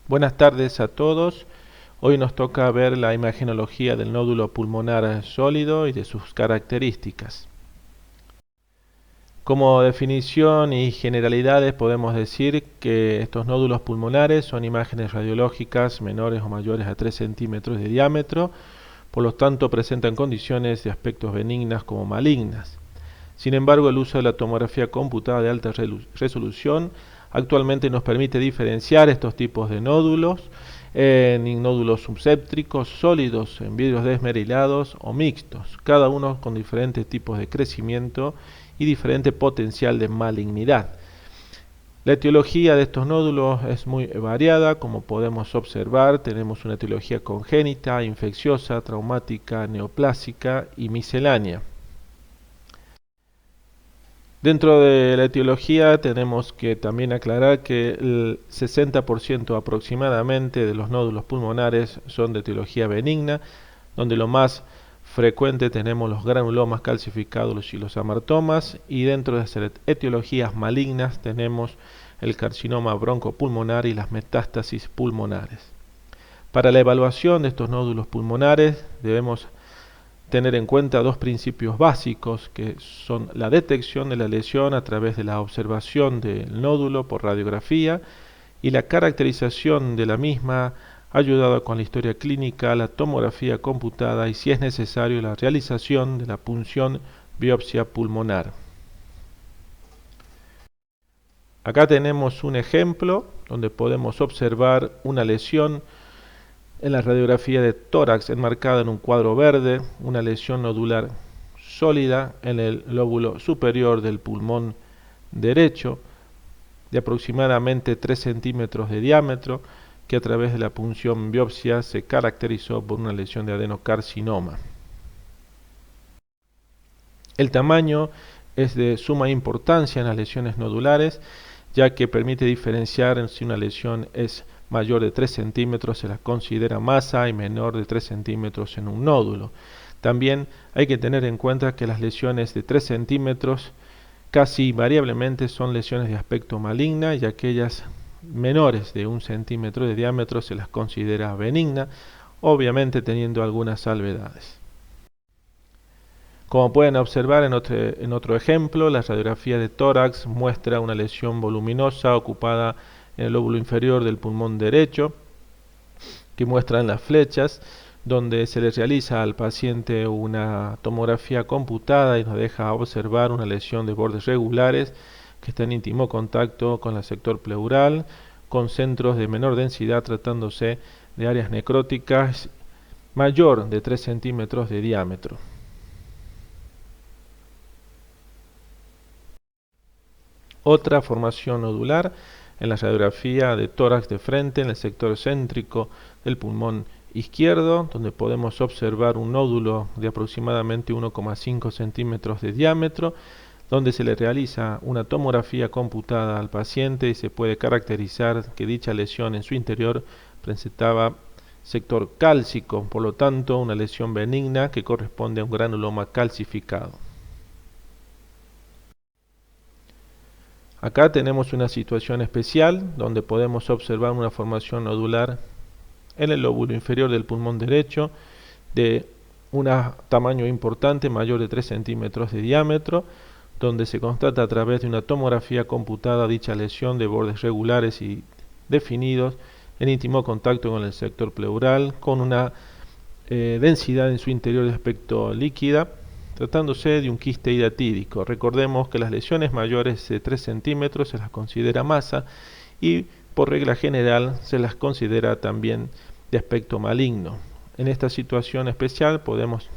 Buenas tardes a todos. Hoy nos toca ver la imagenología del nódulo pulmonar sólido y de sus características. Como definición y generalidades podemos decir que estos nódulos pulmonares son imágenes radiológicas menores o mayores a 3 centímetros de diámetro, por lo tanto presentan condiciones de aspectos benignas como malignas. Sin embargo, el uso de la tomografía computada de alta resolución actualmente nos permite diferenciar estos tipos de nódulos en nódulos subséptricos, sólidos, en vidrios desmerilados o mixtos, cada uno con diferentes tipos de crecimiento y diferente potencial de malignidad. La etiología de estos nódulos es muy variada, como podemos observar. Tenemos una etiología congénita, infecciosa, traumática, neoplásica y miscelánea. Dentro de la etiología tenemos que también aclarar que el 60% aproximadamente de los nódulos pulmonares son de etiología benigna, donde lo más frecuente tenemos los granulomas calcificados y los amartomas, y dentro de esas etiologías malignas tenemos el carcinoma broncopulmonar y las metástasis pulmonares. Para la evaluación de estos nódulos pulmonares debemos tener en cuenta dos principios básicos, que son la detección de la lesión a través de la observación del nódulo por radiografía y la caracterización de la misma ayudada con la historia clínica, la tomografía computada y, si es necesario, la realización de la punción biopsia pulmonar. Acá tenemos un ejemplo donde podemos observar una lesión en la radiografía de tórax enmarcada en un cuadro verde, una lesión nodular sólida en el lóbulo superior del pulmón derecho de aproximadamente 3 centímetros de diámetro, que a través de la punción biopsia se caracterizó por una lesión de adenocarcinoma. El tamaño es de suma importancia en las lesiones nodulares, ya que permite diferenciar si una lesión es mayor de 3 centímetros se la considera masa y menor de 3 centímetros en un nódulo. También hay que tener en cuenta que las lesiones de 3 centímetros casi invariablemente son lesiones de aspecto maligna, y aquellas menores de 1 centímetro de diámetro se las considera benigna, obviamente teniendo algunas salvedades. Como pueden observar en otro ejemplo, la radiografía de tórax muestra una lesión voluminosa ocupada en el lóbulo inferior del pulmón derecho, que muestran las flechas, donde se le realiza al paciente una tomografía computada y nos deja observar una lesión de bordes regulares que está en íntimo contacto con el sector pleural, con centros de menor densidad, tratándose de áreas necróticas mayor de 3 centímetros de diámetro. Otra formación nodular en la radiografía de tórax de frente en el sector céntrico del pulmón izquierdo, donde podemos observar un nódulo de aproximadamente 1,5 centímetros de diámetro, donde se le realiza una tomografía computada al paciente y se puede caracterizar que dicha lesión en su interior presentaba sector cálcico, por lo tanto una lesión benigna que corresponde a un granuloma calcificado. Acá tenemos una situación especial donde podemos observar una formación nodular en el lóbulo inferior del pulmón derecho de un tamaño importante, mayor de 3 centímetros de diámetro, donde se constata a través de una tomografía computada dicha lesión de bordes regulares y definidos en íntimo contacto con el sector pleural, con una densidad en su interior de aspecto líquida, tratándose de un quiste hidatídico. Recordemos que las lesiones mayores de 3 centímetros se las considera masa y por regla general se las considera también de aspecto maligno. En esta situación especial podemos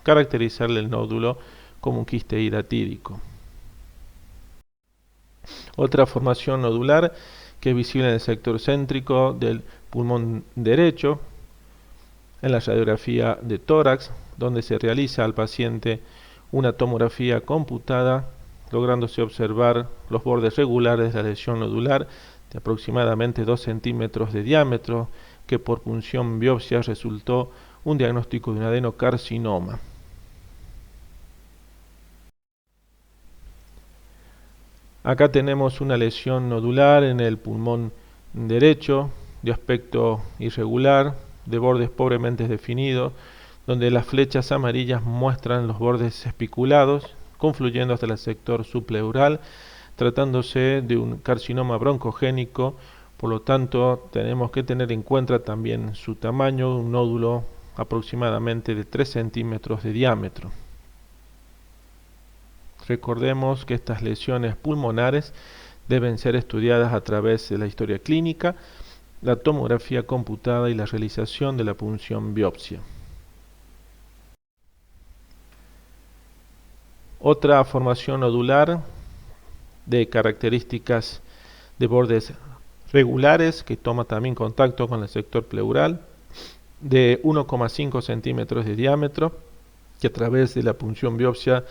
caracterizarle el nódulo como un quiste hidatídico. Otra formación nodular que es visible en el sector céntrico del pulmón derecho, en la radiografía de tórax, donde se realiza al paciente una tomografía computada, lográndose observar los bordes regulares de la lesión nodular de aproximadamente 2 centímetros de diámetro, que por punción biopsia resultó un diagnóstico de un adenocarcinoma. Acá tenemos una lesión nodular en el pulmón derecho de aspecto irregular, de bordes pobremente definidos, donde las flechas amarillas muestran los bordes espiculados, confluyendo hasta el sector subpleural, tratándose de un carcinoma broncogénico. Por lo tanto, tenemos que tener en cuenta también su tamaño, un nódulo aproximadamente de 3 centímetros de diámetro. Recordemos que estas lesiones pulmonares deben ser estudiadas a través de la historia clínica, la tomografía computada y la realización de la punción biopsia. Otra formación nodular de características de bordes regulares que toma también contacto con el sector pleural de 1,5 centímetros de diámetro, que a través de la punción biopsia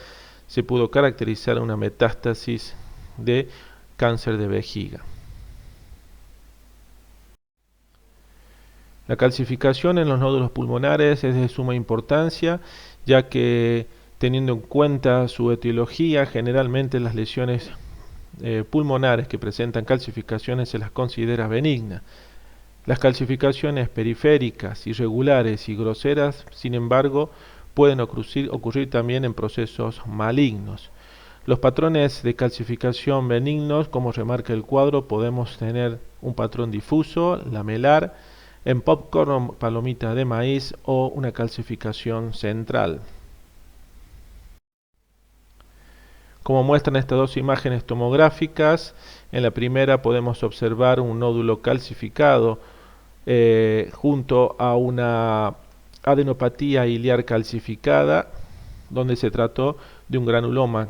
se pudo caracterizar una metástasis de cáncer de vejiga. La calcificación en los nódulos pulmonares es de suma importancia, ya que teniendo en cuenta su etiología, generalmente las lesiones pulmonares que presentan calcificaciones se las considera benignas. Las calcificaciones periféricas, irregulares y groseras, sin embargo, pueden ocurrir también en procesos malignos. Los patrones de calcificación benignos, como remarca el cuadro, podemos tener un patrón difuso, lamelar, en popcorn o palomita de maíz o una calcificación central. Como muestran estas dos imágenes tomográficas, en la primera podemos observar un nódulo calcificado junto a una adenopatía iliar calcificada, donde se trató de un granuloma,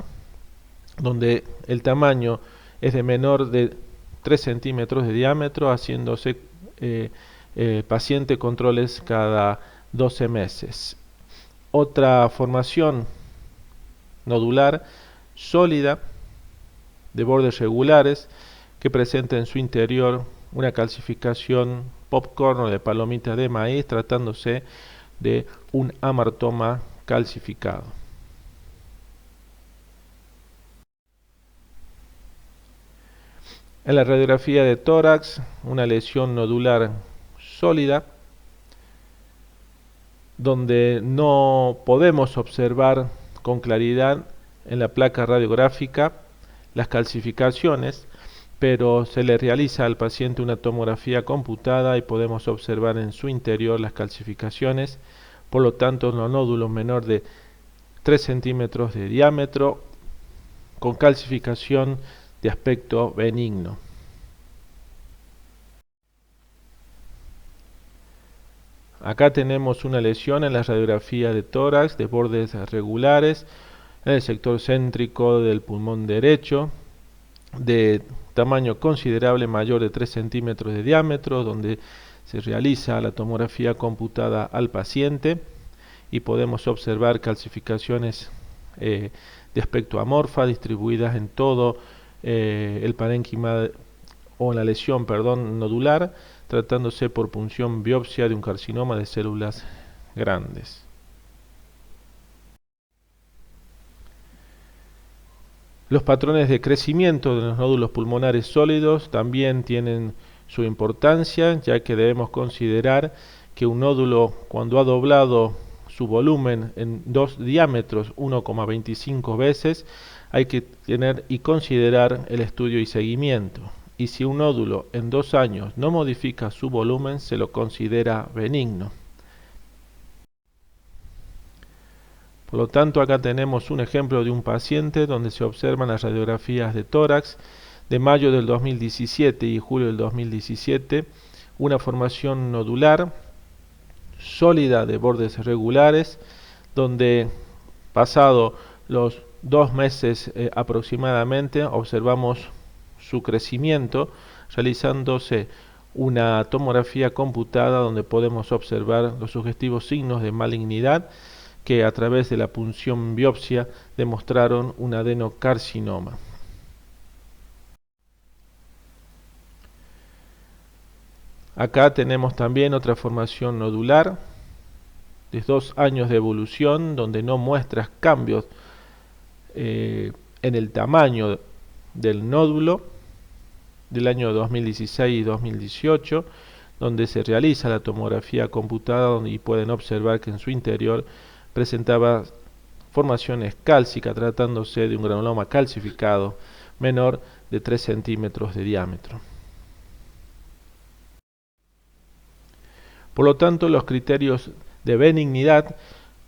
donde el tamaño es de menor de 3 centímetros de diámetro, haciéndose paciente controles cada 12 meses. Otra formación nodular sólida de bordes regulares que presenta en su interior una calcificación popcorn o de palomita de maíz, tratándose de un amartoma calcificado. En la radiografía de tórax, una lesión nodular sólida, donde no podemos observar con claridad en la placa radiográfica las calcificaciones, pero se le realiza al paciente una tomografía computada y podemos observar en su interior las calcificaciones. Por lo tanto, los nódulos menor de 3 centímetros de diámetro con calcificación de aspecto benigno. Acá tenemos una lesión en la radiografía de tórax de bordes regulares en el sector céntrico del pulmón derecho, de tamaño considerable, mayor de 3 centímetros de diámetro, donde se realiza la tomografía computada al paciente y podemos observar calcificaciones de aspecto amorfa distribuidas en todo el parénquima o la lesión, nodular, tratándose por punción biopsia de un carcinoma de células grandes. Los patrones de crecimiento de los nódulos pulmonares sólidos también tienen su importancia, ya que debemos considerar que un nódulo, cuando ha doblado su volumen en dos diámetros 1,25 veces, hay que tener y considerar el estudio y seguimiento. Y si un nódulo en 2 años no modifica su volumen, se lo considera benigno. Por lo tanto, acá tenemos un ejemplo de un paciente donde se observan las radiografías de tórax de mayo del 2017 y julio del 2017, una formación nodular sólida de bordes regulares, donde pasado los 2 meses aproximadamente observamos su crecimiento, realizándose una tomografía computada donde podemos observar los sugestivos signos de malignidad que a través de la punción biopsia demostraron un adenocarcinoma. Acá tenemos también otra formación nodular de 2 años de evolución, donde no muestra cambios en el tamaño del nódulo del año 2016 y 2018, donde se realiza la tomografía computada y pueden observar que en su interior presentaba formaciones cálcicas, tratándose de un granuloma calcificado menor de 3 centímetros de diámetro. Por lo tanto, los criterios de benignidad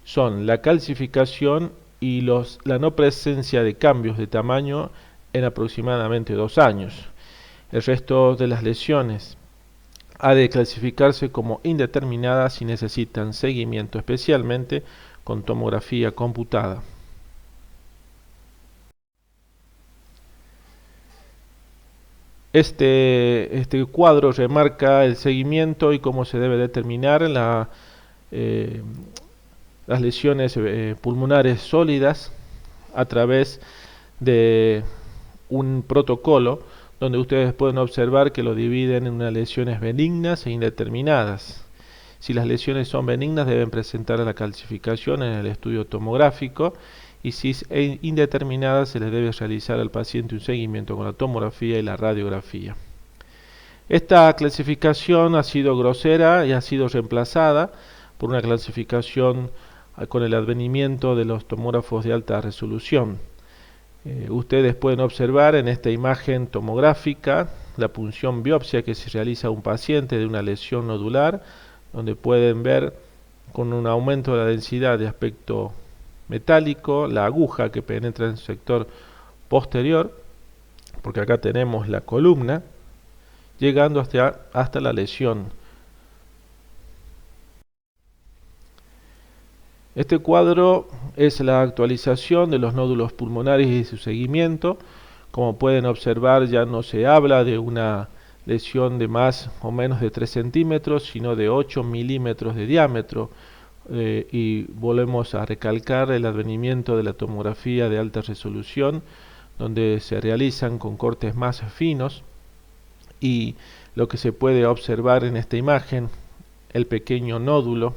son la calcificación y la no presencia de cambios de tamaño en aproximadamente 2 años. El resto de las lesiones ha de clasificarse como indeterminadas y necesitan seguimiento, especialmente con tomografía computada. Este cuadro remarca el seguimiento y cómo se debe determinar las lesiones pulmonares sólidas a través de un protocolo donde ustedes pueden observar que lo dividen en unas lesiones benignas e indeterminadas. Si las lesiones son benignas, deben presentar la calcificación en el estudio tomográfico, y si es indeterminada, se les debe realizar al paciente un seguimiento con la tomografía y la radiografía. Esta clasificación ha sido grosera y ha sido reemplazada por una clasificación con el advenimiento de los tomógrafos de alta resolución. Ustedes pueden observar en esta imagen tomográfica la punción biopsia que se realiza a un paciente de una lesión nodular, donde pueden ver con un aumento de la densidad de aspecto metálico la aguja que penetra en el sector posterior, porque acá tenemos la columna, llegando hasta la lesión. Este cuadro es la actualización de los nódulos pulmonares y su seguimiento. Como pueden observar, ya no se habla de una lesión de más o menos de 3 centímetros, sino de 8 milímetros de diámetro. Y volvemos a recalcar el advenimiento de la tomografía de alta resolución, donde se realizan con cortes más finos, y lo que se puede observar en esta imagen, el pequeño nódulo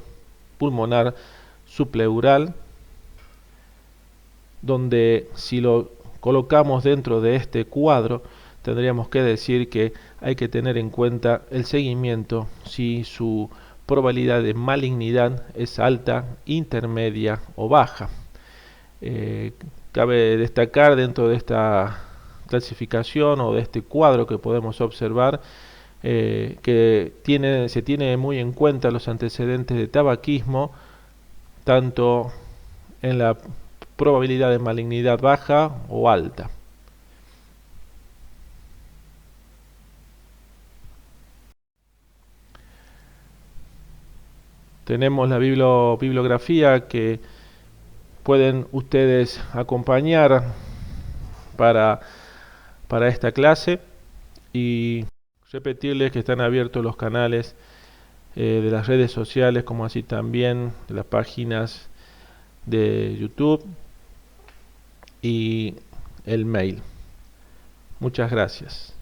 pulmonar subpleural, donde si lo colocamos dentro de este cuadro, tendríamos que decir que hay que tener en cuenta el seguimiento si su probabilidad de malignidad es alta, intermedia o baja. Cabe destacar dentro de esta clasificación o de este cuadro que podemos observar que se tiene muy en cuenta los antecedentes de tabaquismo, tanto en la probabilidad de malignidad baja o alta. Tenemos la bibliografía que pueden ustedes acompañar para esta clase, y repetirles que están abiertos los canales de las redes sociales, como así también de las páginas de YouTube y el mail. Muchas gracias.